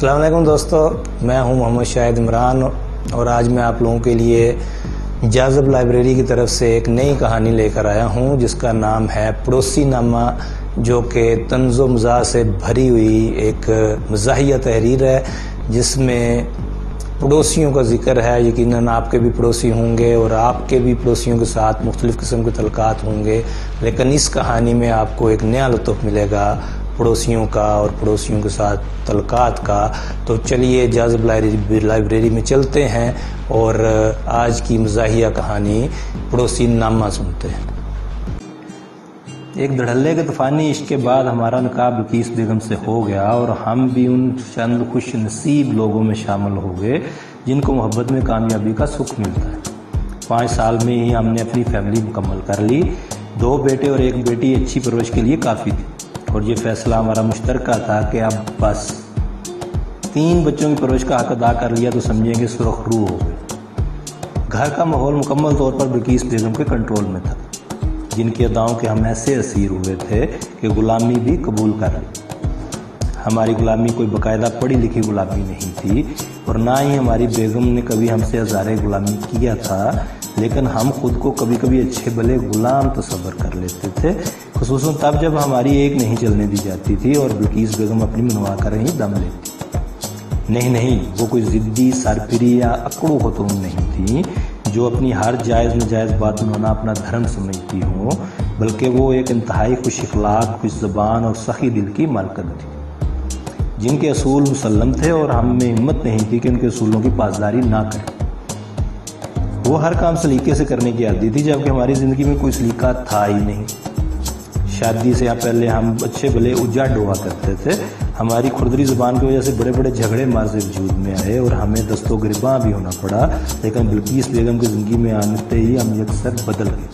السلام علیکم دوستو، میں ہوں محمد شاہد عمران اور آج میں آپ لوگوں کے لیے جاذب لائبریری کی طرف سے ایک نئی کہانی لے کر آیا ہوں جس کا نام ہے پڑوسی نامہ، جو کہ طنز و مزاح سے بھری ہوئی ایک مزاحیہ تحریر ہے جس میں پڑوسیوں کا ذکر ہے۔ یقیناً آپ کے بھی پڑوسی ہوں گے اور آپ کے بھی پڑوسیوں کے ساتھ مختلف قسم کے تعلقات ہوں گے، لیکن اس کہانی میں آپ کو ایک نیا لطف ملے گا پڑوسیوں کا اور پڑوسیوں کے ساتھ تعلقات کا۔ تو چلیے جاذب لائبریری میں چلتے ہیں اور آج کی مزاحیہ کہانی پڑوسی نامہ سنتے ہیں۔ ایک دھڑلے کے طوفانی عشق کے بعد ہمارا نکاح بلقیس بیگم سے ہو گیا اور ہم بھی ان چند خوش نصیب لوگوں میں شامل ہو گئے جن کو محبت میں کامیابی کا سکھ ملتا ہے۔ 5 سال میں ہی ہم نے اپنی فیملی مکمل کر لی۔ 2 بیٹے اور 1 بیٹی اچھی پرورش کے لیے کافی تھی اور یہ فیصلہ ہمارا مشترکہ تھا کہ اب بس 3 بچوں کی پرورش کا حق ادا کر لیا تو سمجھیں گے سرخ روح ہو گئے۔ گھر کا ماحول مکمل طور پر بلقیس بیگم کے کنٹرول میں تھا، جن کی اداؤں کے ہم ایسے اسیر ہوئے تھے کہ غلامی بھی قبول کر لی۔ ہماری غلامی کوئی باقاعدہ پڑھی لکھی غلامی نہیں تھی اور نہ ہی ہماری بیگم نے کبھی ہم سے ہزارے غلامی کیا تھا، لیکن ہم خود کو کبھی کبھی اچھے بھلے غلام تصور کر لیتے تھے، خصوصاً تب جب ہماری ایک نہیں چلنے دی جاتی تھی اور بلقیس بیگم اپنی منوا کر ہی دم لیتی۔ نہیں، وہ کوئی ضدی سرپری یا اکڑو خاتون نہیں تھی جو اپنی ہر جائز ناجائز بات منوانا اپنا دھرم سمجھتی ہوں، بلکہ وہ ایک انتہائی خوش اخلاق، خوش زبان اور سخی دل کی مالکن تھی جن کے اصول مسلم تھے اور ہم میں ہمت نہیں تھی کہ ان کے اصولوں کی پاسداری نہ کریں۔ وہ ہر کام سلیقے سے کرنے کی عادی تھی، جبکہ ہماری زندگی میں کوئی سلیقہ تھا ہی نہیں۔ شادی سے پہلے ہم اچھے بھلے اجاڑ ہوا کرتے تھے۔ ہماری کھردری زبان کی وجہ سے بڑے بڑے جھگڑے مارزے وجود میں آئے اور ہمیں دست و گریباں بھی ہونا پڑا، لیکن بلقیس بیگم کی زندگی میں آنے ہی ہم یکسر بدل گئے۔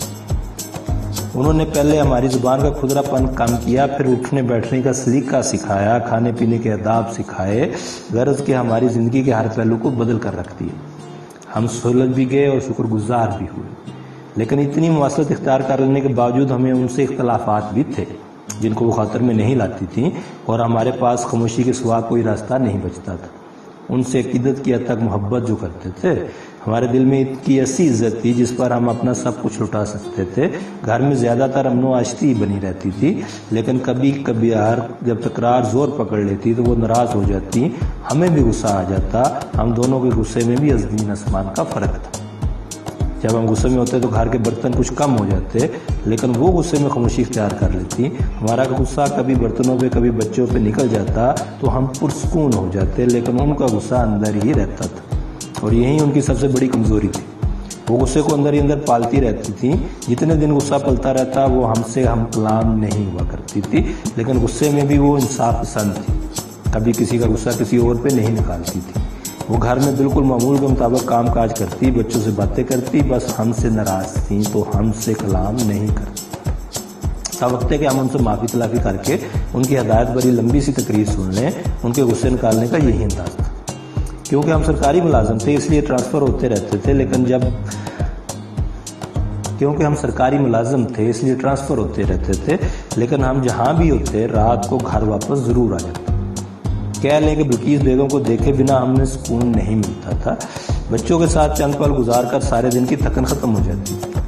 انہوں نے پہلے ہماری زبان کا کھردرا پن کم کیا، پھر اٹھنے بیٹھنے کا سلیقہ سکھایا، کھانے پینے کے آداب سکھائے، غرض کہ ہماری زندگی کے ہر پہلو کو بدل کر رکھ دیا۔ ہم سہولت بھی گئے اور شکر گزار بھی ہوئے، لیکن اتنی مواصلت اختیار کر لینے کے باوجود ہمیں ان سے اختلافات بھی تھے جن کو وہ خاطر میں نہیں لاتی تھیں اور ہمارے پاس خاموشی کے سوا کوئی راستہ نہیں بچتا تھا۔ ان سے عقیدت کی حد تک محبت جو کرتے تھے، ہمارے دل میں ان کی ایسی عزت تھی جس پر ہم اپنا سب کچھ لٹا سکتے تھے۔ گھر میں زیادہ تر امن و آشتی بنی رہتی تھی، لیکن کبھی جب تکرار زور پکڑ لیتی تو وہ ناراض ہو جاتی، ہمیں بھی غصہ آ جاتا۔ ہم دونوں کے غصے میں بھی زمین آسمان کا فرق تھا۔ جب ہم غصے میں ہوتے تو گھر کے برتن کچھ کم ہو جاتے، لیکن وہ غصے میں خاموشی اختیار کر لیتی۔ ہمارا غصہ کبھی برتنوں پہ کبھی بچوں پہ نکل جاتا تو ہم پرسکون ہو جاتے، لیکن ان کا غصہ اندر ہی رہتا تھا اور یہی ان کی سب سے بڑی کمزوری تھی۔ وہ غصے کو اندر ہی اندر پالتی رہتی تھی۔ جتنے دن غصہ پلتا رہتا وہ ہم سے ہم کلام نہیں ہوا کرتی تھی، لیکن غصے میں بھی وہ انصاف پسند تھی، کبھی کسی کا غصہ کسی اور پہ نہیں نکالتی تھی۔ وہ گھر میں بالکل معمول کے مطابق کام کاج کرتی، بچوں سے باتیں کرتی، بس ہم سے ناراض تھیں تو ہم سے کلام نہیں کرتی۔ تب وقت ہے کہ ہم ان سے معافی تلافی کر کے ان کی ہدایت بری لمبی سی تقریر سن لیں۔ ان کے غصے نکالنے کا یہی انداز تھا۔ کیونکہ ہم سرکاری ملازم تھے اس لیے ٹرانسفر ہوتے رہتے تھے، لیکن ہم جہاں بھی ہوتے رات کو گھر واپس ضرور آ جاتے۔ کہہ لیں کہ بلقیس بیگم کو دیکھے بنا ہم نے سکون نہیں ملتا تھا۔ بچوں کے ساتھ چند پل گزار کر سارے دن کی تھکن ختم ہو جاتی تھی،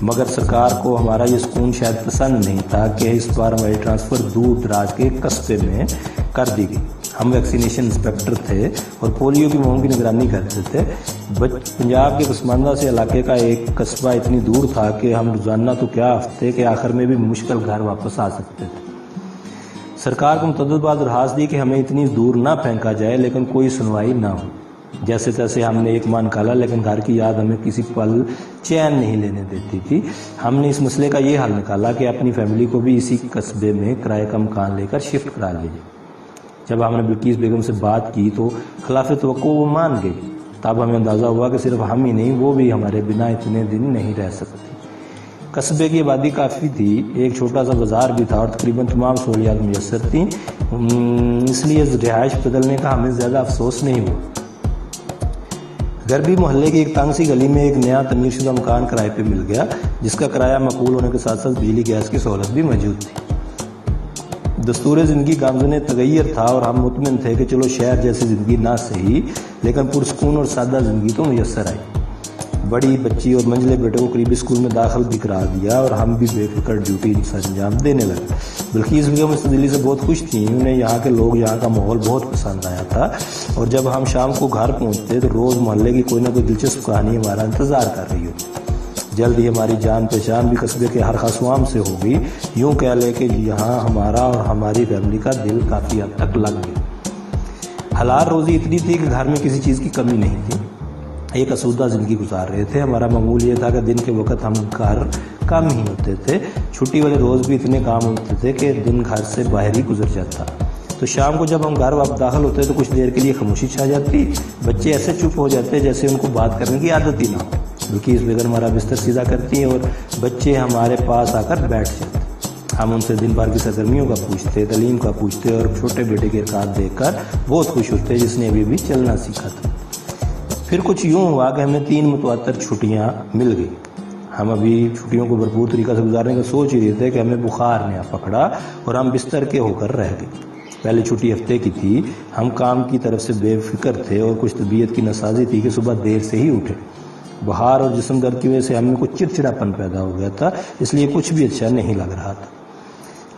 مگر سرکار کو ہمارا یہ سکون شاید پسند نہیں تھا کہ اس بار ہماری ٹرانسفر دور دراز کے قصبے میں کر دی گئی۔ ہم ویکسینیشن انسپیکٹر تھے اور پولیو کی مہم کی نگرانی کرتے تھے۔ پنجاب کے پسماندہ سے علاقے کا ایک قصبہ اتنی دور تھا کہ ہم روزانہ تو کیا ہفتے کے آخر میں بھی مشکل گھر واپس آ سکتے تھے۔ سرکار کو متعدد بار درخواست دی کہ ہمیں اتنی دور نہ پھینکا جائے، لیکن کوئی سنوائی نہ ہو۔ جیسے تیسے ہم نے 1 ماہ نکالا، لیکن گھر کی یاد ہمیں کسی پل چین نہیں لینے دیتی تھی۔ ہم نے اس مسئلے کا یہ حل نکالا کہ اپنی فیملی کو بھی اسی قصبے میں کرائے کا مکان لے کر شفٹ کرا لیجیے۔ جب ہم نے بلقیس بیگم سے بات کی تو خلاف توقع وہ مان گئی۔ تب ہمیں اندازہ ہوا کہ صرف ہم ہی نہیں، وہ بھی ہمارے بنا اتنے دن نہیں رہ سکتی۔ قصبے کی آبادی کافی تھی، ایک چھوٹا سا بازار بھی تھا اور تقریباً تمام سہولیات میسر تھیں، اس لیے رہائش بدلنے کا ہمیں زیادہ افسوس نہیں ہوا۔ غربی محلے کی ایک تنگ سی گلی میں ایک نیا تعمیر شدہ مکان کرائے پہ مل گیا، جس کا کرایہ معقول ہونے کے ساتھ ساتھ بجلی گیس کی سہولت بھی موجود تھی۔ دستور زندگی گامزن تغیر تھا اور ہم مطمئن تھے کہ چلو شہر جیسی زندگی نہ سہی لیکن پرسکون اور سادہ زندگی تو میسر آئی۔ بڑی بچی اور منجلے بیٹے کو قریبی اسکول میں داخل بھی کرا دیا اور ہم بھی بے فکر ڈیوٹی انجام دینے لگے۔ بلقیس بیگم اس دلی سے بہت خوش تھیں، انہیں یہاں کے لوگ، یہاں کا ماحول بہت پسند آیا تھا، اور جب ہم شام کو گھر پہنچتے تو روز محلے کی کوئی نہ کوئی دلچسپ کہانی ہمارا انتظار کر رہی ہوتی۔ جلد ہی ہماری جان پہچان بھی قصبے کے ہر خاصوام سے ہو گئی، یوں کہہ لے کہ یہاں ہمارا اور ہماری فیملی کا دل کافی حد تک لگ گیا۔ حلال روزی اتنی تھی کہ گھر میں کسی چیز کی کمی نہیں تھی، ایک آسودہ زندگی گزار رہے تھے۔ ہمارا معمول یہ تھا کہ دن کے وقت ہم گھر کم ہی ہوتے تھے، چھٹی والے روز بھی اتنے کام ہوتے تھے کہ دن گھر سے باہر ہی گزر جاتا۔ تو شام کو جب ہم گھر واپس داخل ہوتے تو کچھ دیر کے لیے خاموشی چھا جاتی، بچے ایسے چپ ہو جاتے جیسے ان کو بات کرنے کی عادت ہی نہ ہو۔ بلقیس بیگم ہمارا بستر سیدھا کرتی ہیں اور بچے ہمارے پاس آ کر بیٹھ جاتے۔ ہم ان سے دن بھر کی سرگرمیوں کا پوچھتے، تعلیم کا پوچھتے، اور چھوٹے بیٹے کے حرکات دیکھ کر بہت خوش ہوتے جس نے ابھی چلنا سیکھا تھا۔ پھر کچھ یوں ہوا کہ ہمیں 3 متواتر چھٹیاں مل گئی۔ ہم ابھی چھٹیوں کو بھرپور طریقہ سے گزارنے کا سوچ ہی رہے تھے کہ ہمیں بخار نے پکڑا اور ہم بستر کے ہو کر رہ گئے۔ پہلی چھٹی ہفتے کی تھی، ہم کام کی طرف سے بے فکر تھے اور کچھ طبیعت کی ناسازی تھی کہ صبح دیر سے ہی اٹھے۔ بخار اور جسم درد کی وجہ سے ہم میں کچھ چڑچڑاپن پیدا ہو گیا تھا، اس لیے کچھ بھی اچھا نہیں لگ رہا تھا۔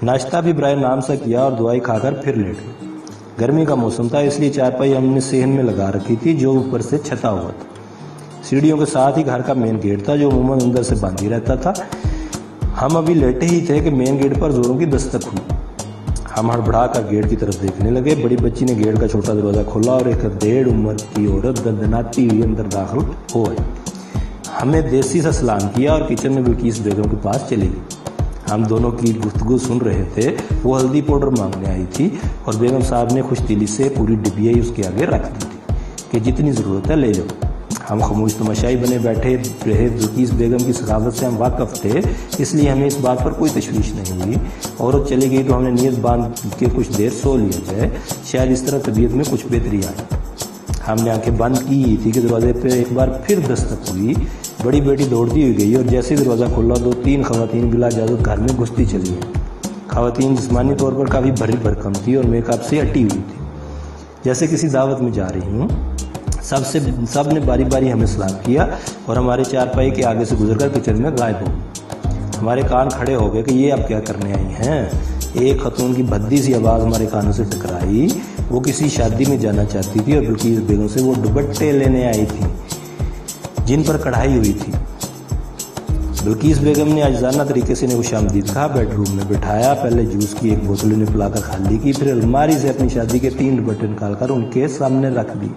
ناشتہ بھی برائے نام سا کیا اور دوائی کھا کر پھر لیٹ گئے۔ گرمی کا موسم تھا، اس لیے چارپائی ہم نے صحن میں لگا رکھی تھی جو اوپر سے چھتا ہوا تھا۔ سیڑھیوں کے ساتھ ہی گھر کا مین گیٹ تھا جو عموماً اندر سے بند ہی رہتا تھا۔ ہم ابھی لیٹے ہی تھے کہ مین گیٹ پر زوروں کی دستک ہوئی۔ ہم ہڑبڑا کر گیٹ کی طرف دیکھنے لگے۔ بڑی بچی نے گیٹ کا چھوٹا دروازہ کھولا اور ایک 1.5 عمر کی عورت دندناتی ہوئی اندر داخل ہو آئی۔ ہمیں دیسی سا سلام کیا اور کچن میں بلقیس بیگم کے پاس چلی گئی۔ ہم دونوں کی گفتگو سن رہے تھے۔ وہ ہلدی پاؤڈر مانگنے آئی تھی اور بیگم صاحب نے خوش دلی سے پوری ڈبیا ہی اس کے آگے رکھ دی تھی کہ جتنی ضرورت ہے لے جاؤ۔ ہم خاموش تماشائی بنے بیٹھے رہے۔ بلقیس بیگم کی سخاوت سے ہم واقف تھے، اس لیے ہمیں اس بات پر کوئی تشویش نہیں ہوئی۔ عورت چلی گئی تو ہم نے نیت باندھ کے کچھ دیر سو لیا جائے، شاید اس طرح طبیعت میں کچھ بہتری آئے۔ ہم نے آنکھیں بند کی تھی کہ دروازے پہ ایک بار پھر دستک ہوئی۔ بڑی بیٹی دوڑتی ہوئی گئی اور جیسے ہی دروازہ کھلا 2-3 خواتین بلا اجازت گھر میں گھستی چلی ہیں۔ خواتین جسمانی طور پر کافی بھری بھرکم تھی اور میک اپ سے اٹی ہوئی تھی، جیسے کسی دعوت میں جا رہی ہوں۔ سب نے باری باری ہمیں سلام کیا اور ہمارے چارپائی کے آگے سے گزر کر کچن میں غائب ہو گئے۔ ہمارے کان کھڑے ہو گئے کہ یہ اب کیا کرنے آئی ہیں۔ ایک خاتون کی بھدی سی آواز ہمارے کانوں سے ٹکرائی۔ وہ کسی شادی میں جانا چاہتی تھی اور بلقیس بیگم سے وہ دوپٹے لینے آئی تھی جن پر کڑھائی ہوئی تھی۔ بلقیس بیگم نے عاجزانہ طریقے سے انہیں خوش آمدید کہا، بیڈ روم میں بٹھایا، پہلے جوس کی ایک بوتل انہیں پلا کر خالی کی، پھر الماری سے اپنی شادی کے 3 دوپٹے نکال کر ان کے سامنے رکھ دی۔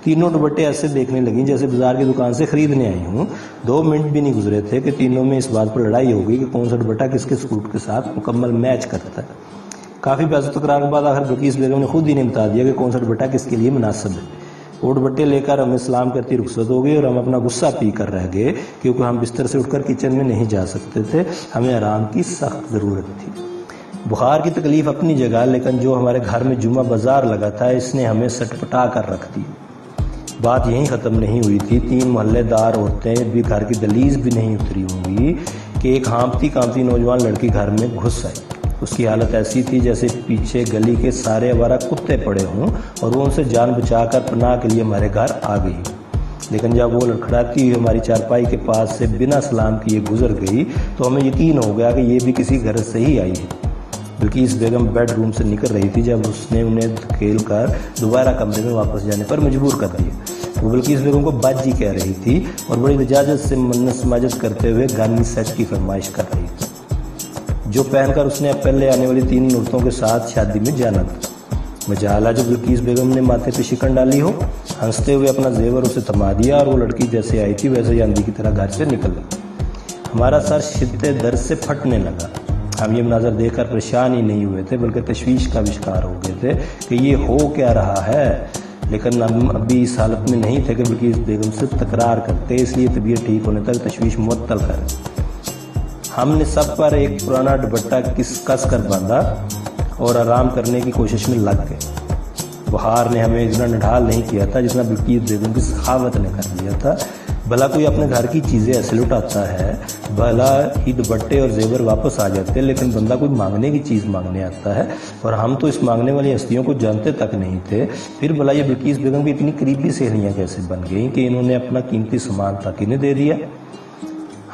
تینوں دوپٹے ایسے دیکھنے لگیں جیسے بازار کی دکان سے خریدنے آئی ہوں۔ 2 منٹ بھی نہیں گزرے تھے کہ تینوں میں اس بات پر لڑائی ہو گئی کہ کون سا دوپٹہ کس کے سوٹ کے ساتھ مکمل میچ کرتا ہے۔ کافی بحث و تکرار کے بعد آخر بلقیس بیگم نے خود ہی بتا دیا کہ کون سا دوپٹہ کس کے لیے مناسب ہے۔ وہ دوپٹے لے کر ہمیں سلام کرتی رخصت ہو گئی اور ہم اپنا غصہ پی کر رہ گئے کیونکہ ہم بستر سے اٹھ کر کچن میں نہیں جا سکتے تھے، ہمیں آرام کی سخت ضرورت تھی۔ بخار کی تکلیف اپنی جگہ، لیکن جو ہمارے گھر میں جمعہ بازار لگا تھا اس نے ہمیں سٹپٹا کر رکھ دی۔ بات یہیں ختم نہیں ہوئی تھی، 3 محلے دار عورتیں بھی گھر کی دہلیز بھی نہیں اتری ہوں گی کہ ایک ہانپتی کانپتی نوجوان لڑکی گھر میں گھس آئی۔ اس کی حالت ایسی تھی جیسے پیچھے گلی کے سارے آوارہ کتے پڑے ہوں اور وہ ان سے جان بچا کر پناہ کے لیے ہمارے گھر آ گئی۔ لیکن جب وہ لڑکھڑاتی ہوئی ہماری چارپائی کے پاس سے بنا سلام کیے گزر گئی تو ہمیں یقین ہو گیا کہ یہ بھی کسی غرض سے ہی آئی ہے۔ بلقیس بیگم بیڈ روم سے نکل رہی تھی جب اس نے انہیں دھکیل کر دوبارہ کمرے میں واپس جانے پر مجبور کر دیا۔ وہ بلقیس بیگم کو باجی کہہ رہی تھی اور بڑی لجاجت سے منت سماجت کرتے ہوئے گانی سیٹ کی فرمائش کر رہی تھی جو پہن کر اس نے اب پہلے آنے والی 3 عورتوں کے ساتھ شادی میں جانا تھا۔ مجالہ جو بلقیس بیگم نے ماتھے پہ شکن ڈالی ہو، ہنستے ہوئے اپنا زیور اسے تھما دیا اور وہ لڑکی جیسے آئی تھی ویسے ہی آندھی کی طرح گھر سے نکل گئی۔ ہمارا سر شدت درد سے پھٹنے لگا۔ ہم یہ مناظر دیکھ کر پریشان ہی نہیں ہوئے تھے بلکہ تشویش کا شکار ہو گئے تھے کہ یہ ہو کیا رہا ہے، لیکن ہم ابھی اس حالت میں نہیں تھے کہ بلقیس بیگم سے تکرار کرتے، اس لیے طبیعت ٹھیک ہونے تک تشویش معطل کر۔ ہم نے سب پر ایک پرانا دوپٹہ کس کر باندھا اور آرام کرنے کی کوشش میں لگ گئے۔ بخار نے ہمیں اتنا نڈھال نہیں کیا تھا جتنا بلقیس بیگم کی سخاوت نے کر دیا تھا۔ بھلا کوئی اپنے گھر کی چیزیں ایسے لٹاتا ہے، بھلا ہی دوپٹے اور زیور واپس آ جاتے ہیں، لیکن بندہ کوئی مانگنے کی چیز مانگنے آتا ہے، اور ہم تو اس مانگنے والی ہستیوں کو جانتے تک نہیں تھے، پھر بھلا یہ بلقیس بیگم کی اتنی قریبی سہیلیاں کیسے بن گئیں کہ انہوں نے اپنا قیمتی سامان تک انہیں دے دیا؟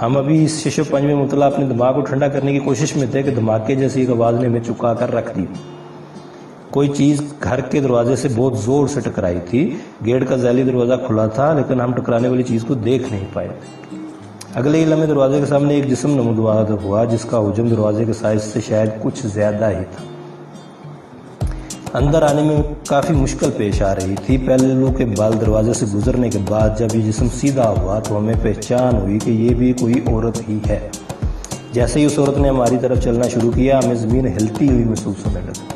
ہم ابھی اس شش و پنج میں مطلع اپنے دماغ کو ٹھنڈا کرنے کی کوشش میں تھے کہ دھماکے جیسی ایک آواز نے ہمیں چکا کر رکھ دی۔ کوئی چیز گھر کے دروازے سے بہت زور سے ٹکرائی تھی۔ گیٹ کا ذیلی دروازہ کھلا تھا، لیکن ہم ٹکرانے والی چیز کو دیکھ نہیں پائے۔ اگلے ہی لمحے دروازے کے سامنے ایک جسم نمودار ہوا، جس کا حجم دروازے کے سائز سے شاید کچھ زیادہ ہی تھا۔ اندر آنے میں کافی مشکل پیش آ رہی تھی۔ پہلو کے بال دروازے سے گزرنے کے بعد جب یہ جسم سیدھا ہوا تو ہمیں پہچان ہوئی کہ یہ بھی کوئی عورت ہی ہے۔ جیسے ہی اس عورت نے ہماری طرف چلنا شروع کیا، ہمیں زمین ہلتی ہوئی محسوس ہونے لگی۔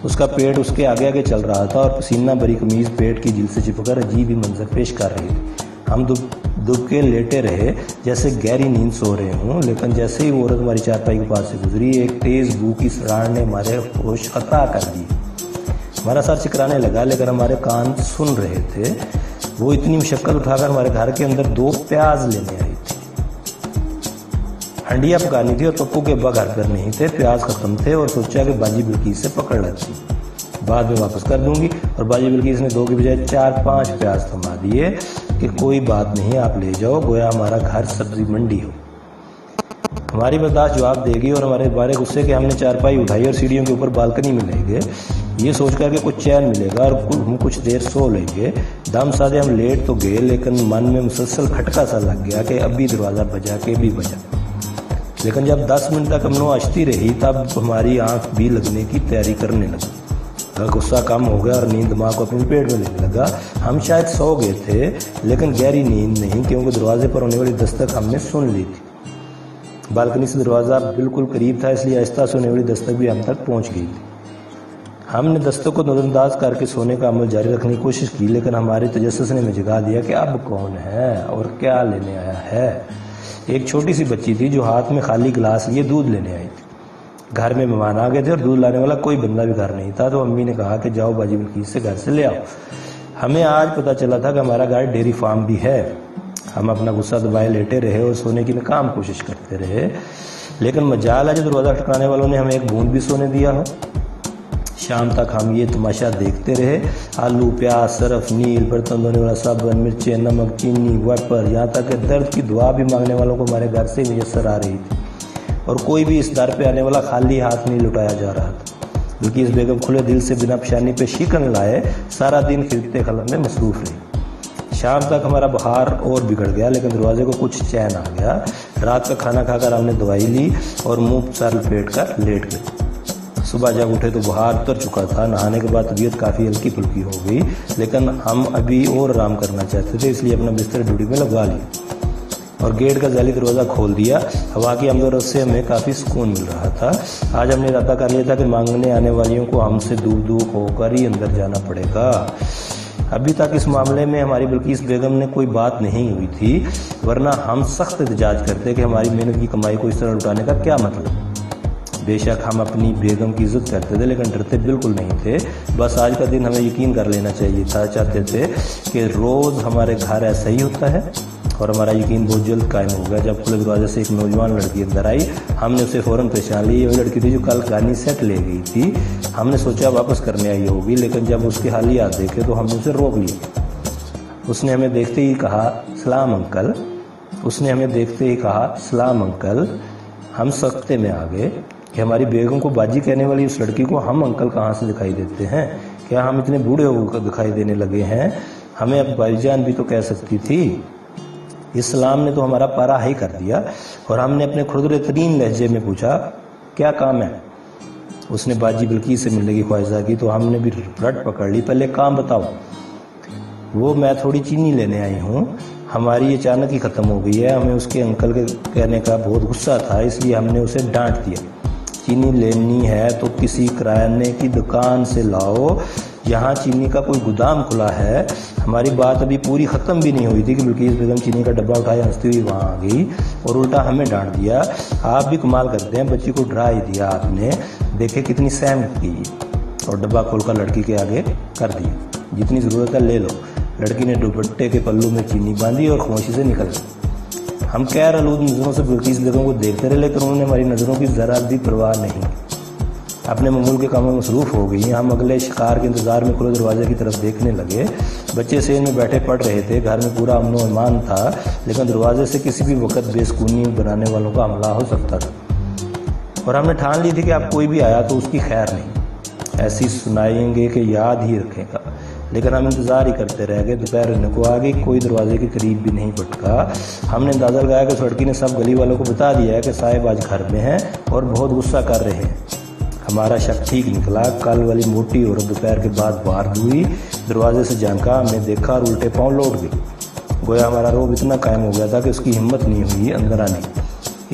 اس کا پیٹ اس کے آگے آگے چل رہا تھا اور پسینہ بھری قمیض پیٹ کی جلد سے چپک کر عجیب ہی منظر پیش کر رہی تھی۔ ہم دب کے لیٹے رہے جیسے گہری نیند سو رہے ہوں، لیکن جیسے ہی وہ عورت ہماری چارپائی کے پاس سے گزری، ایک تیز بو کی سراڑ نے ہمارے ہوش قطع کر دی۔ ہمارا سر چکرانے لگا، لیکن ہمارے کان سن رہے تھے۔ وہ اتنی مشقت اٹھا کر ہمارے گھر کے اندر 2 پیاز لینے آئی تھی۔ ہنڈیا پکانی تھی اور پپو کے ابا گھر پر نہیں تھے۔ پیاز ختم تھے اور سوچا کہ باجی بلقیس سے پکڑ لیتی، بعد میں واپس کر دوں گی، اور باجی بلقیس نے 2 کی بجائے 4-5 پیاز تھما دیے کہ کوئی بات نہیں، آپ لے جاؤ، گویا ہمارا گھر سبزی منڈی ہو۔ ہماری برداشت جواب دے گی اور ہمارے بارے غصے کہ ہم نے چارپائی اٹھائی اور سیڑھیوں کے اوپر بالکنی میں لے گئے، یہ سوچ کر کہ کچھ چین ملے گا اور ہم کچھ دیر سو لیں گے۔ دم سادے ہم لیٹ تو گئے، لیکن من میں مسلسل کھٹکا سا لگ گیا کہ ابھی دروازہ بجا کہ بھی بجا۔ لیکن جب 10 منٹ تک ہم نو آشتی رہی، تب ہماری آنکھ بھی لگنے کی تیاری کرنے لگا۔ غصہ کم ہو گیا اور نیند دماغ کو اپنے پیٹ میں لینے لگا۔ ہم شاید سو گئے تھے، لیکن گہری نیند نہیں، کیونکہ دروازے پر ہونے والی دستک ہم نے سن لی تھی۔ بالکنی سے دروازہ بالکل قریب تھا، اس لیے آہستہ سے ہونے والی دستک بھی ہم تک پہنچ گئی تھی۔ ہم نے دستک کو نظر انداز کر کے سونے کا عمل جاری رکھنے کی کوشش کی، لیکن ہمارے تجسس نے ہمیں جگا دیا کہ اب کون ہے اور کیا لینے آیا ہے۔ ایک چھوٹی سی بچی تھی جو ہاتھ میں خالی گلاس لیے دودھ لینے آئی تھی۔ گھر میں مہمان آ گئے تھے اور دودھ لانے والا کوئی بندہ بھی گھر نہیں تھا، تو امی نے کہا کہ جاؤ باجی بلقیس سے گھر سے لے آؤ۔ ہمیں آج پتہ چلا تھا کہ ہمارا گھر ڈیری فارم بھی ہے۔ ہم اپنا غصہ دبائے لیٹے رہے اور سونے کی ناکام کوشش کرتے رہے، لیکن مجال ہے جو دروازہ ٹھکرانے والوں نے ہمیں ایک بوند بھی سونے دیا ہو۔ شام تک ہم یہ تماشا دیکھتے رہے۔ آلو، پیاز، صرف، نیل، برتن دھونے والا صابن، مرچیں، نمک، چینی، وائپر، یہاں تک کہ درد کی دعا بھی مانگنے والوں کو ہمارے گھر سے میسر آ رہی تھی، اور کوئی بھی اس در پہ آنے والا خالی ہاتھ نہیں لٹایا جا رہا تھا۔ بلقیس بیگم کھلے دل سے بنا پیشانی پہ شیکن لائے سارا دن خریدتے خلق میں مصروف رہی۔ شام تک ہمارا بخار اور بگڑ گیا، لیکن دروازے کو کچھ چین آ گیا۔ رات کا کھانا کھا کر ہم نے دوائی لی اور منہ سر لپیٹ کر لیٹ گئے۔ صبح جب اٹھے تو بخار اتر چکا تھا۔ نہانے کے بعد طبیعت کافی ہلکی پھلکی ہو گئی، لیکن ہم ابھی اور آرام کرنا چاہتے تھے، اس لیے اپنا بستر ڈیوٹی میں لگوا لیا اور گیٹ کا ذیلی دروازہ کھول دیا۔ ہوا کی آمد و رفت سے ہمیں کافی سکون مل رہا تھا۔ آج ہم نے ارادہ کر لیا تھا کہ مانگنے آنے والیوں کو ہم سے دور دور ہو کر ہی اندر جانا پڑے گا۔ ابھی تک اس معاملے میں ہماری بلقیس بیگم نے کوئی بات نہیں ہوئی تھی، ورنہ ہم سخت احتجاج کرتے کہ ہماری محنت کی کمائی کو اس طرح لٹانے کا کیا مطلب۔ بے شک ہم اپنی بیگم کی عزت کرتے تھے، لیکن ڈرتے بالکل نہیں تھے۔ بس آج کا دن ہمیں یقین کر لینا چاہتے تھے کہ روز ہمارے گھر ایسا ہی ہوتا ہے، اور ہمارا یقین بہت جلد قائم ہو گیا جب کھلے دروازے سے ایک نوجوان لڑکی اندر آئی۔ ہم نے اسے فوراً پہچان لی۔ یہ وہ لڑکی تھی جو کل گانی سیٹ لے گئی تھی۔ ہم نے سوچا واپس کرنے آئی ہوگی، لیکن جب اس کے حالیات دیکھے تو ہم نے اسے روک لیا۔ اس نے ہمیں دیکھتے ہی کہا سلام انکل۔ ہم سکتے میں آ گئے کہ ہماری بیگم کو باجی کہنے والی اس لڑکی کو ہم انکل کہاں سے دکھائی دیتے ہیں؟ کیا ہم اتنے بوڑھے ہو کر دکھائی دینے لگے ہیں؟ ہمیں اب بھائی جان بھی تو کہہ سکتی تھی۔ اسلام نے تو ہمارا پارا ہی کر دیا، اور ہم نے اپنے کھردرے ترین لہجے میں پوچھا کیا کام ہے؟ اس نے باجی بلقیس سے ملنے کی خواہشہ کی تو ہم نے بھی رٹ پکڑ لی، پہلے کام بتاؤ۔ وہ میں تھوڑی چینی لینے آئی ہوں، ہماری اچانک ہی ختم ہو گئی ہے۔ ہمیں اس کے انکل کے کہنے کا بہت غصہ تھا، اس لیے ہم نے اسے ڈانٹ دیا۔ چینی لینی ہے تو کسی کرانے کی دکان سے لاؤ، یہاں چینی کا کوئی گودام کھلا ہے۔ ہماری بات ابھی پوری ختم بھی نہیں ہوئی تھی کہ بلقیس بیگم چینی کا ڈبہ اٹھائے ہنستی ہوئی وہاں آ گئی اور الٹا ہمیں ڈانٹ دیا۔ آپ بھی کمال کرتے ہیں، بچی کو ڈرا ہی دیا آپ نے، دیکھے کتنی سہم کی، اور ڈبہ کھول کر لڑکی کے آگے کر دیا۔ جتنی ضرورت ہے لے لو۔ لڑکی نے دوپٹے کے پلو میں چینی باندھی اور خاموشی سے نکل گئی۔ ہم خیر آلود نظروں سے بلقیس بیگم کو دیکھتے رہے، لیکن انہوں نے ہماری نظروں کی ذرا بھی پرواہ نہیں، اپنے معمول کے کاموں میں مصروف ہو گئی۔ ہم اگلے شکار کے انتظار میں کھلے دروازے کی طرف دیکھنے لگے۔ بچے سین میں بیٹھے پڑھ رہے تھے، گھر میں پورا امن و ایمان تھا، لیکن دروازے سے کسی بھی وقت بے سکونی بنانے والوں کا حملہ ہو سکتا تھا، اور ہم نے ٹھان لی تھی کہ اب کوئی بھی آیا تو اس کی خیر نہیں، ایسی سنائیں گے کہ یاد ہی رکھے گا۔ لیکن ہم انتظار ہی کرتے رہ گئے۔ دوپہر ہونے کو آ گئی، کوئی دروازے کے قریب بھی نہیں پٹکا۔ ہم نے اندازہ لگایا کہ اس لڑکی نے سب گلی والوں کو بتا دیا ہے کہ صاحب آج گھر میں ہیں اور بہت غصہ کر رہے ہیں۔ ہمارا شک ٹھیک نکلا۔ کل والی موٹی عورت دوپہر کے بعد باہر ہوئی، دروازے سے جھانکا، ہم نے دیکھا اور الٹے پاؤں لوٹ گئی۔ گویا ہمارا رعب اتنا قائم ہو گیا تھا کہ اس کی ہمت نہیں ہوئی اندر آنے کی۔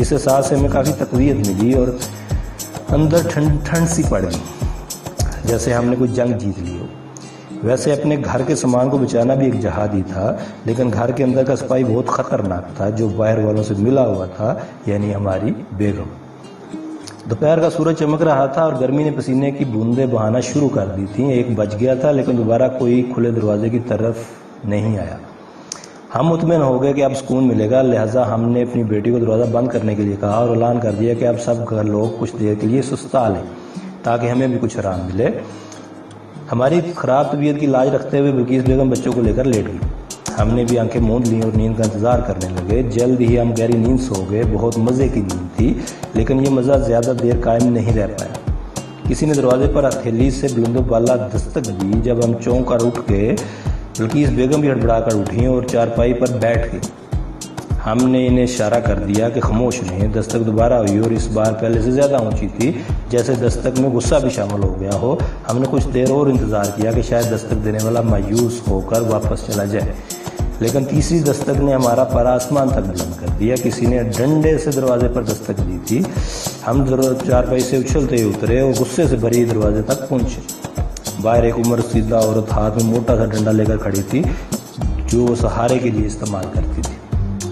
اس احساس سے ہمیں کافی تقویت ملی اور اندر ٹھنڈ سی پڑ گئی، جیسے ہم نے کوئی جنگ جیت لی ہو۔ ویسے اپنے گھر کے سامان کو بچانا بھی ایک جہاد ہی تھا، لیکن گھر کے اندر کا سپاہی بہت خطرناک تھا جو باہر والوں سے ملا ہوا تھا، یعنی ہماری بیگم۔ دوپہر کا سورج چمک رہا تھا اور گرمی نے پسینے کی بوندیں بہانا شروع کر دی تھیں۔ ایک بج گیا تھا، لیکن دوبارہ کوئی کھلے دروازے کی طرف نہیں آیا۔ ہم مطمئن ہو گئے کہ اب سکون ملے گا، لہٰذا ہم نے اپنی بیٹی کو دروازہ بند کرنے کے لیے کہا اور اعلان کر دیا کہ اب سب گھر لوگ کچھ دیر کے لیے سستا لیں تاکہ ہمیں بھی کچھ آرام ملے۔ ہماری خراب طبیعت کی لاج رکھتے ہوئے بلقیس بیگم بچوں کو لے کر لیٹ گئی۔ ہم نے بھی آنکھیں موند لیں اور نیند کا انتظار کرنے لگے۔ جلد ہی ہم گہری نیند سو گئے۔ بہت مزے کی نیند تھی، لیکن یہ مزہ زیادہ دیر قائم نہیں رہ پایا۔ کسی نے دروازے پر ہتھیلی سے بلند و بالا دستک دی۔ جب ہم چونک کر اٹھ گئے، بلقیس بیگم بھی ہڑبڑا کر اٹھیں اور چارپائی پر بیٹھ گئی۔ ہم نے انہیں اشارہ کر دیا کہ خاموش رہیں۔ دستک دوبارہ ہوئی اور اس بار پہلے سے زیادہ اونچی تھی، جیسے دستک میں غصہ بھی شامل ہو گیا ہو۔ ہم نے کچھ دیر اور انتظار کیا کہ شاید دستک دینے والا مایوس ہو کر واپس چلا جائے، لیکن تیسری دستک نے ہمارا پارا آسمان تک بلند کر دیا۔ کسی نے ڈنڈے سے دروازے پر دستک دی تھی۔ ہم چارپائی سے اچھلتے اترے اور غصے سے بھری دروازے تک پہنچے۔ باہر ایک عمر رسیدہ عورت ہاتھ میں موٹا سا ڈنڈا لے کر کھڑی تھی، جو وہ سہارے کے لیے استعمال کرتی تھی۔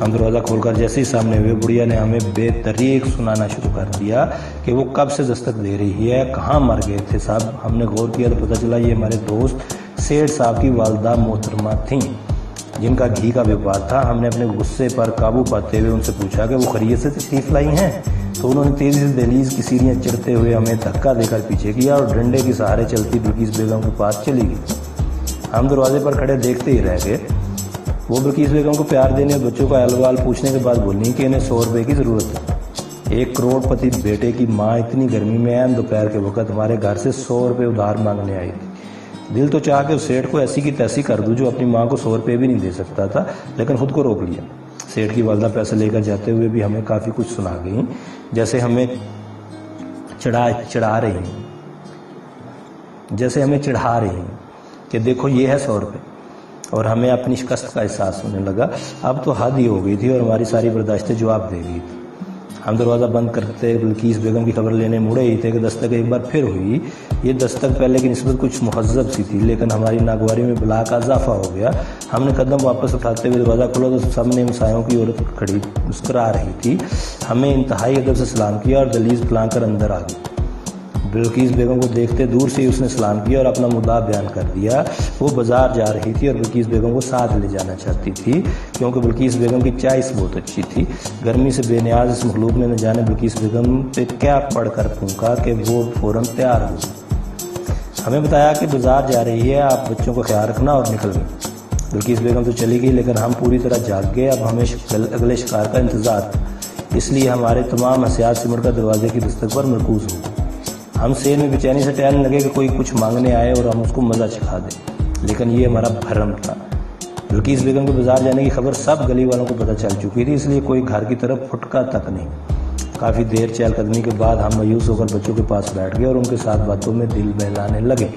ہم دروازہ کھول کر جیسے ہی سامنے ہوئے، بڑھیا نے ہمیں بے طریق سنانا شروع کر دیا کہ وہ کب سے دستک دے رہی ہے، کہاں مر گئے تھے صاحب۔ ہم نے غور کیا تو پتہ چلا یہ ہمارے دوست سیٹھ صاحب کی والدہ محترمہ تھیں، جن کا گھی کا بیپار تھا۔ ہم نے اپنے غصے پر قابو پاتے ہوئے ان سے پوچھا کہ وہ خیریت سے تشریف لائی ہیں، تو انہوں نے تیزی سے دہلیز کی سیڑھیاں چڑھتے ہوئے ہمیں دھکا دے کر پیچھے کیا اور ڈنڈے کے سہارے چلتی بلقیس بیگم کے پاس چلی گئی۔ ہم دروازے پر کھڑے دیکھتے ہی رہ گئے۔ وہ بلقیس بیگم کو پیار دینے اور بچوں کا احوال پوچھنے کے بعد بولی کہ انہیں 100 روپے کی ضرورت ہے۔ 1 کروڑ پتی بیٹے کی ماں اتنی گرمی میں عین دوپہر کے وقت ہمارے گھر سے 100 روپے ادھار مانگنے آئی تھی۔ دل تو چاہ کے اس سیٹھ کو ایسی کی تیسی کر دوں جو اپنی ماں کو 100 روپے بھی نہیں دے سکتا تھا، لیکن خود کو روک لیا۔ سیٹھ کی والدہ پیسے لے کر جاتے ہوئے بھی ہمیں کافی کچھ سنا گئیں، جیسے ہمیں چڑھا رہی ہیں کہ دیکھو یہ ہے 100 روپے، اور ہمیں اپنی شکست کا احساس ہونے لگا۔ اب تو حد ہی ہو گئی تھی اور ہماری ساری برداشتیں جواب دے گئی تھی۔ ہم دروازہ بند کرتے بلقیس بیگم کی خبر لینے مڑے ہی تھے کہ دستک ایک بار پھر ہوئی۔ یہ دستک پہلے کی نسبت کچھ مہذب سی تھی، لیکن ہماری ناگواری میں بلا کا اضافہ ہو گیا۔ ہم نے قدم واپس اٹھاتے ہوئے دروازہ کھولا تو سامنے مسایوں کی عورت کھڑی مسکرا رہی تھی۔ ہمیں انتہائی ادب سے سلام کیا اور دہلیز پھلانگ کر اندر آ گئی۔ بلقیس بیگم کو دیکھتے دور سے ہی اس نے سلام کیا اور اپنا مدعا بیان کر دیا۔ وہ بازار جا رہی تھی اور بلقیس بیگم کو ساتھ لے جانا چاہتی تھی، کیونکہ بلقیس بیگم کی چائس بہت اچھی تھی۔ گرمی سے بے نیاز اس مخلوق نے نہ جانے بلقیس بیگم پہ کیا پڑھ کر پھونکا کہ وہ فوراً تیار ہو گئی۔ ہمیں بتایا کہ بازار جا رہی ہے، آپ بچوں کا خیال رکھنا، اور نکل گئی۔ بلقیس بیگم تو چلی گئی، لیکن ہم پوری طرح جاگ گئے۔ اب ہمیں اگلے شکار کا انتظار تھا، اس لیے ہمارے تمام حسیات سمٹ کر دروازے کی دستک پر مرکوز ہو گئے۔ ہم سیر میں بے چینی سے ٹہلنے لگے کہ کوئی کچھ مانگنے آئے اور ہم اس کو مزہ چکھا دیں، لیکن یہ ہمارا بھرم تھا۔ بلقیس بیگم کے بازار جانے کی خبر سب گلی والوں کو پتہ چل چکی تھی، اس لیے کوئی گھر کی طرف پھٹکا تک نہیں۔ کافی دیر چہل قدمی کے بعد ہم مایوس ہو کر بچوں کے پاس بیٹھ گئے اور ان کے ساتھ باتوں میں دل بہلانے لگے۔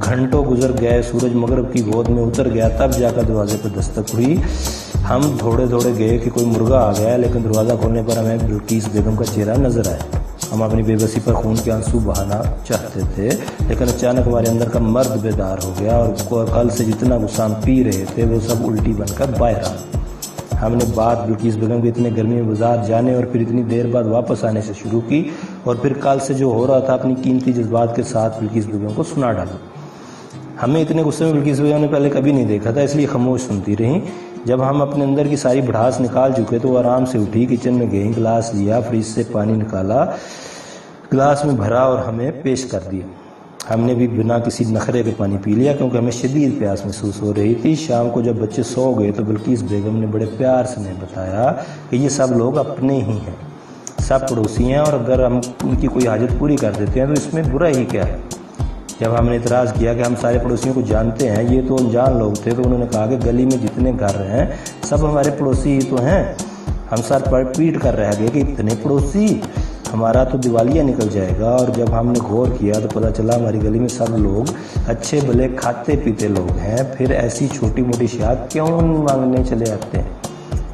گھنٹوں گزر گئے، سورج مغرب کی گود میں اتر گیا، تب جا کر دروازے پر دستک ہوئی۔ ہم دوڑے گئے کہ کوئی مرغا آ گیا، لیکن دروازہ کھولنے پر ہمیں بلقیس بیگم کا چہرہ نظر آیا۔ ہم اپنی بے بسی پر خون کے آنسو بہانا چاہتے تھے، لیکن اچانک ہمارے اندر کا مرد بیدار ہو گیا اور کل سے جتنا غصہ ہم پی رہے تھے وہ سب الٹی بن کر باہر آ گیا۔ ہم نے بات بلقیس بیگم کے اتنے گرمی میں بازار جانے اور پھر اتنی دیر بعد واپس آنے سے شروع کی، اور پھر کل سے جو ہو رہا تھا اپنی قیمتی جذبات کے ساتھ بلقیس بیگم کو سنا ڈالا۔ ہمیں اتنے غصے میں بلقیس بیگم نے پہلے کبھی نہیں دیکھا تھا، اس لیے خاموش سنتی رہیں۔ جب ہم اپنے اندر کی ساری بھڑاس نکال چکے تو وہ آرام سے اٹھی، کچن میں گئیں، گلاس لیا، فریج سے پانی نکالا، گلاس میں بھرا اور ہمیں پیش کر دیا۔ ہم نے بھی بنا کسی نخرے کے پانی پی لیا کیونکہ ہمیں شدید پیاس محسوس ہو رہی تھی۔ شام کو جب بچے سو گئے تو بلقیس بیگم نے بڑے پیار سے ہمیں بتایا کہ یہ سب لوگ اپنے ہی ہیں، سب پڑوسی ہیں، اور اگر ہم ان کی کوئی حاجت پوری کر دیتے ہیں تو اس میں برا ہی کیا ہے۔ جب ہم نے اعتراض کیا کہ ہم سارے پڑوسیوں کو جانتے ہیں، یہ تو انجان لوگ تھے، تو انہوں نے کہا کہ گلی میں جتنے گھر ہیں سب ہمارے پڑوسی ہی تو ہیں۔ ہم سر پر پیٹ کر رہ گئے کہ اتنے پڑوسی، ہمارا تو دیوالیہ نکل جائے گا۔ اور جب ہم نے غور کیا تو پتہ چلا ہماری گلی میں سب لوگ اچھے بھلے کھاتے پیتے لوگ ہیں، پھر ایسی چھوٹی موٹی شہادت کیوں مانگنے چلے آتے ہیں۔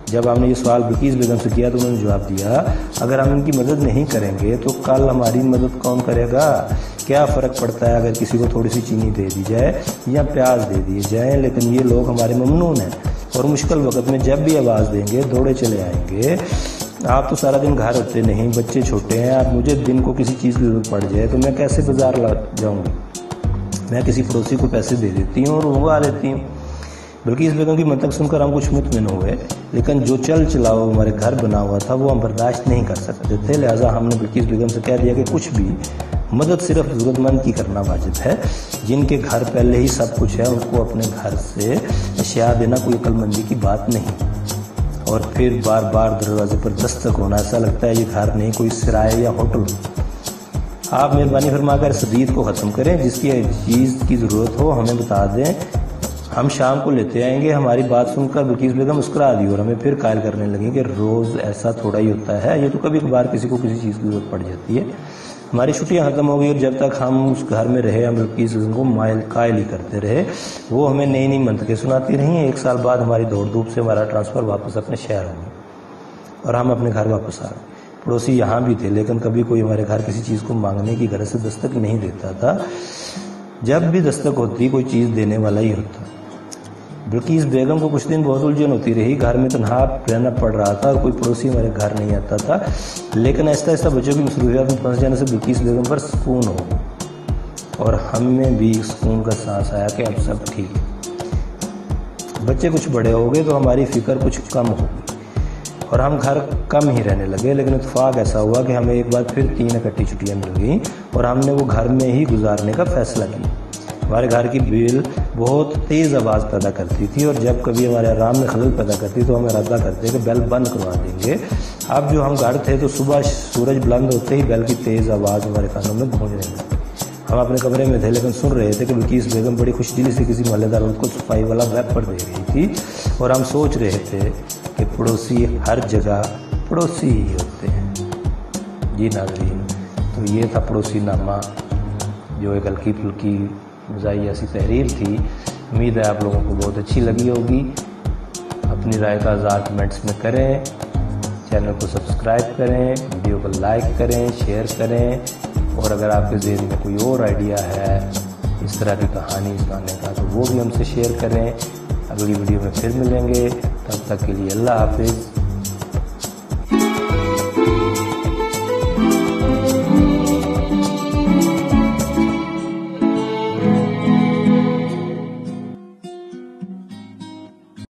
جب ہم نے یہ سوال بلقیس بیگم سے کیا تو انہوں نے جواب دیا، اگر ہم ان کی مدد نہیں کریں گے تو کل ہماری مدد کون کرے گا؟ کیا فرق پڑتا ہے اگر کسی کو تھوڑی سی چینی دے دی جائے یا پیاز دے دیے جائیں، لیکن یہ لوگ ہمارے ممنون ہیں اور مشکل وقت میں جب بھی آواز دیں گے دوڑے چلے آئیں گے۔ آپ تو سارا دن گھر ہوتے نہیں، بچے چھوٹے ہیں، اب مجھے دن کو کسی چیز کی ضرورت پڑ جائے تو میں کیسے بازار جاؤں گی؟ میں کسی پڑوسی کو پیسے دے دیتی ہوں اور منگوا لیتی ہوں۔ بلقیس بیگم کی منطق سن کر ہم کچھ مطمئن ہوئے، لیکن جو چل چلاؤ ہمارے گھر بنا ہوا تھا وہ ہم برداشت نہیں کر سکتے تھے، لہٰذا ہم نے بلقیس بیگم سے کہہ دیا کہ کچھ بھی مدد صرف ضرورت مند کی کرنا واجب ہے، جن کے گھر پہلے ہی سب کچھ ہے ان کو اپنے گھر سے اشیاء دینا کوئی عقل مندی کی بات نہیں۔ اور پھر بار بار دروازے پر دستک ہونا، ایسا لگتا ہے یہ گھر نہیں کوئی سرائے یا ہوٹل۔ آپ مہربانی فرما کر اس ریت کو ختم کریں، جس کی چیز کی ضرورت ہو ہمیں بتا دیں، ہم شام کو لیتے آئیں گے۔ ہماری بات سن کر بلقیس بیگم مسکرا دی اور ہمیں پھر قائل کرنے لگیں کہ روز ایسا تھوڑا ہی ہوتا ہے، یہ تو کبھی کبھار کسی کو کسی چیز کی ضرورت پڑ جاتی ہے۔ ہماری چھٹیاں ختم ہو گئی اور جب تک ہم اس گھر میں رہے ہم بلقیس بیگم کو قائل ہی کرتے رہے، وہ ہمیں نئی نئی منطقیں سناتی رہیں۔ 1 سال بعد ہماری دوڑ دھوپ سے ہمارا ٹرانسفر واپس اپنے شہر ہو گیا اور ہم اپنے گھر واپس آ گئے۔ پڑوسی یہاں بھی تھے لیکن کبھی کوئی ہمارے گھر کسی چیز کو مانگنے کی غرض سے دستک نہیں دیتا تھا، جب بھی دستک ہوتی کوئی چیز دینے والا ہی ہوتا۔ بلقیس بیگم کو کچھ دن بہت الجھن ہوتی رہی، گھر میں تنہا رہنا پڑ رہا تھا اور کوئی پڑوسی ہمارے گھر نہیں آتا تھا، لیکن آہستہ آہستہ بچوں کی مصروفیات میں پھنس جانے سے بلقیس بیگم پر سکون ہو اور ہمیں بھی سکون کا سانس آیا کہ اب سب ٹھیک ہے۔ بچے کچھ بڑے ہو گئے تو ہماری فکر کچھ کم ہو گئی اور ہم گھر کم ہی رہنے لگے، لیکن اتفاق ایسا ہوا کہ ہمیں ایک بار پھر 3 اکٹھی چھٹیاں مل گئیں اور ہم نے وہ گھر میں ہی گزارنے کا فیصلہ کیا۔ ہمارے گھر کی بیل بہت تیز آواز پیدا کرتی تھی اور جب کبھی ہمارے آرام میں خلل پیدا کرتی تو ہم ارادہ کرتے کہ بیل بند کروا دیں گے۔ اب جو ہم گھر تھے تو صبح سورج بلند ہوتے ہی بیل کی تیز آواز ہمارے کانوں میں گونجنے لگی۔ ہم اپنے کمرے میں تھے لیکن سن رہے تھے کہ بلقیس بیگم بڑی خوش دلی سے کسی محلے دار عورت کو صفائی والا ویپر دے رہی تھی اور ہم سوچ رہے تھے کہ پڑوسی ہر جگہ پڑوسی ہی ہوتے ہیں۔ جی ناظرین، تو یہ تھا پڑوسی نامہ، جو ایک ہلکی پھلکی مزاحیہ سی تحریر تھی۔ امید ہے آپ لوگوں کو بہت اچھی لگی ہوگی۔ اپنی رائے کا اظہار کمنٹس میں کریں، چینل کو سبسکرائب کریں، ویڈیو کو لائک کریں، شیئر کریں، اور اگر آپ کے ذہن میں کوئی اور آئیڈیا ہے اس طرح کی کہانی سنانے کا تو وہ بھی ہم سے شیئر کریں۔ اگلی ویڈیو میں پھر ملیں گے، تب تک کے لیے اللہ حافظ۔